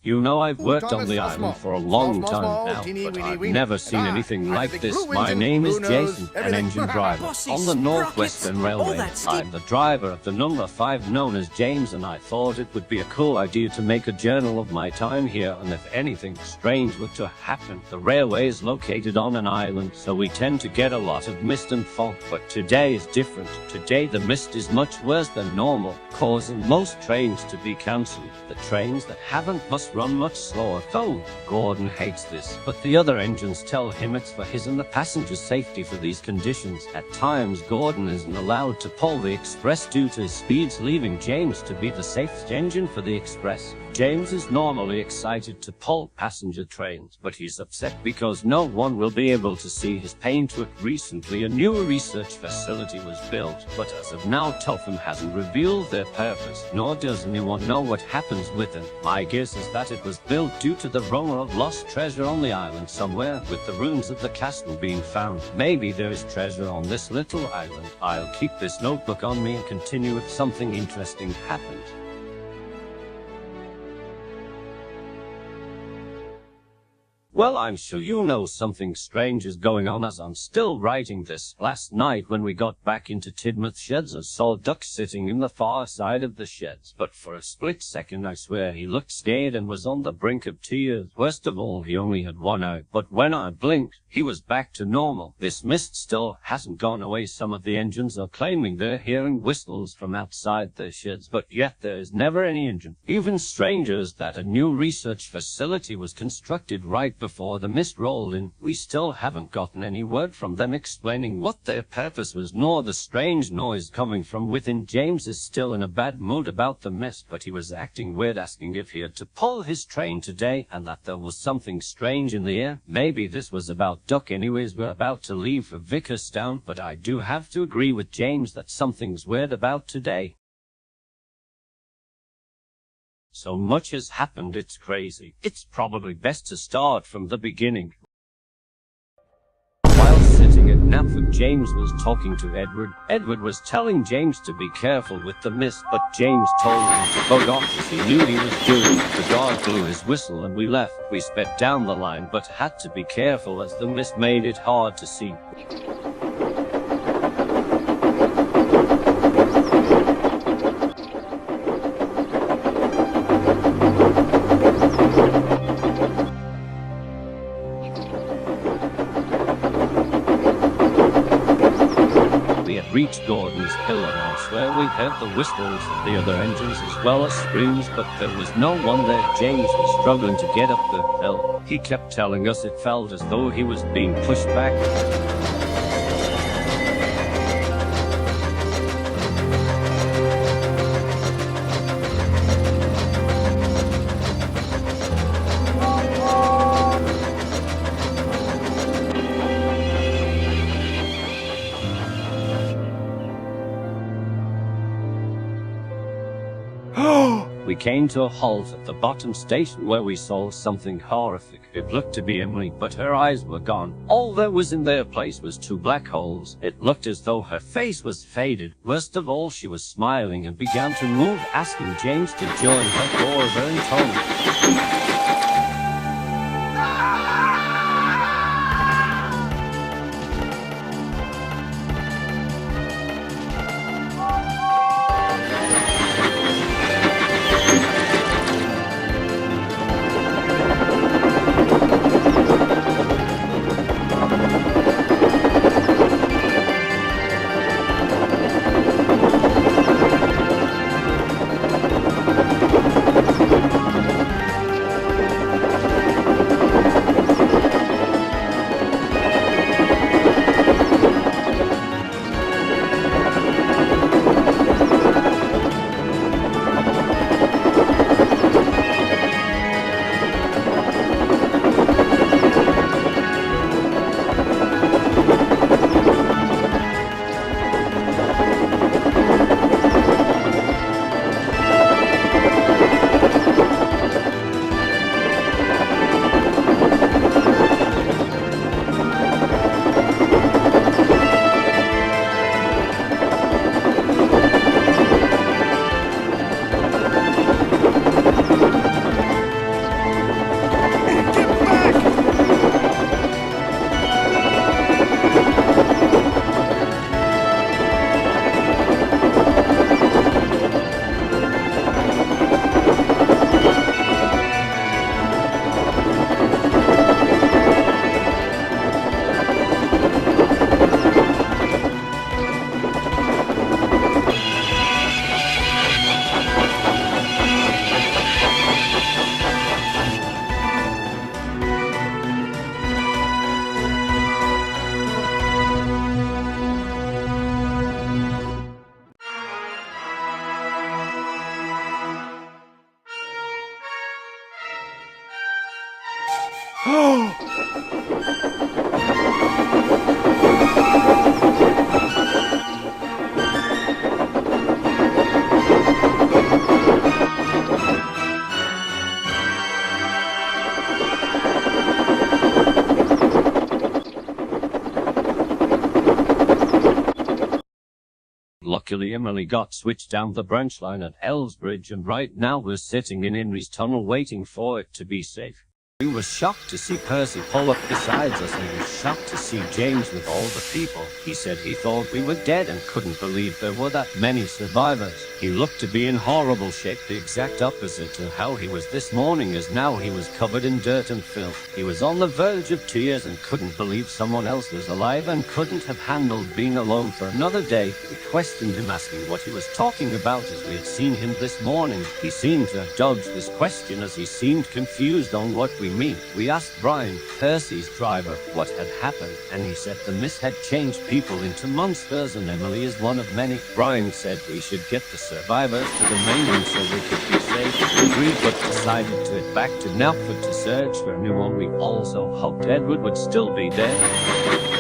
You know, I've worked on the island for a long time now, but I've never seen anything like this. My name is Jason, an engine driver on the Northwestern Railway. I'm the driver of the number 5 known as James, and I thought it would be a cool idea to make a journal of my time here, and if anything strange were to happen. The railway is located on an island, so we tend to get a lot of mist and fog, but today is different. Today the mist is much worse than normal, causing most trains to be cancelled. The trains that haven't must run much slower, though Gordon hates this, but the other engines tell him it's for his and the passengers' safety for these conditions. At times Gordon isn't allowed to pull the express due to his speeds, leaving James to be the safest engine for the express. James is normally excited to pull passenger trains, but he's upset because no one will be able to see his pain to it. Recently a new research facility was built, but as of now Topham hasn't revealed their purpose, nor does anyone know what happens with them. My guess is that it was built due to the rumor of lost treasure on the island somewhere, with the ruins of the castle being found. Maybe there is treasure on this little island. I'll keep this notebook on me and continue if something interesting happens. Well, I'm sure you know something strange is going on as I'm still writing this. Last night when we got back into Tidmouth sheds, I saw Duck sitting in the far side of the sheds, but for a split second I swear he looked scared and was on the brink of tears. Worst of all, he only had one eye, but when I blinked, he was back to normal. This mist still hasn't gone away. Some of the engines are claiming they're hearing whistles from outside their sheds, but yet there is never any engine. Even stranger is that a new research facility was constructed right before the mist rolled in. We still haven't gotten any word from them explaining what their purpose was, nor the strange noise coming from within. James is still in a bad mood about the mist, but he was acting weird, asking if he had to pull his train today and that there was something strange in the air. Maybe this was about Duck. Anyways, we're about to leave for Vickerstown, but I do have to agree with James that something's weird about today. So much has happened, it's crazy. It's probably best to start from the beginning. While sitting at Knapford, James was talking to Edward. Edward was telling James to be careful with the mist, but James told him to bug off as he knew he was doing. The guard blew his whistle and we left. We sped down the line, but had to be careful as the mist made it hard to see. Reached Gordon's Hill, and I swear we heard the whistles of the other engines as well as screams, but there was no one there. James was struggling to get up the hill. He kept telling us it felt as though he was being pushed back. We came to a halt at the bottom station where we saw something horrific. It looked to be Emily, but her eyes were gone. All there was in their place was 2 black holes. It looked as though her face was faded. Worst of all, she was smiling and began to move, asking James to join her for her in tone. Luckily, Emily got switched down the branch line at Ellsbridge and right now we're sitting in Henry's tunnel waiting for it to be safe. We were shocked to see Percy pull up beside us and was shocked to see James with all the people. He said he thought we were dead and couldn't believe there were that many survivors. He looked to be in horrible shape, the exact opposite to how he was this morning, as now he was covered in dirt and filth. He was on the verge of tears and couldn't believe someone else was alive and couldn't have handled being alone for another day. We questioned him, asking what he was talking about, as we had seen him this morning. He seemed to dodge this question as he seemed confused on what we mean. We asked Brian, Percy's driver, what had happened, and he said the mist had changed people into monsters and Emily is one of many. Brian said we should get the survivors to the main room so we could be safe. We agreed but decided to head back to Knapford to search for a new one. We also hoped Edward would still be there.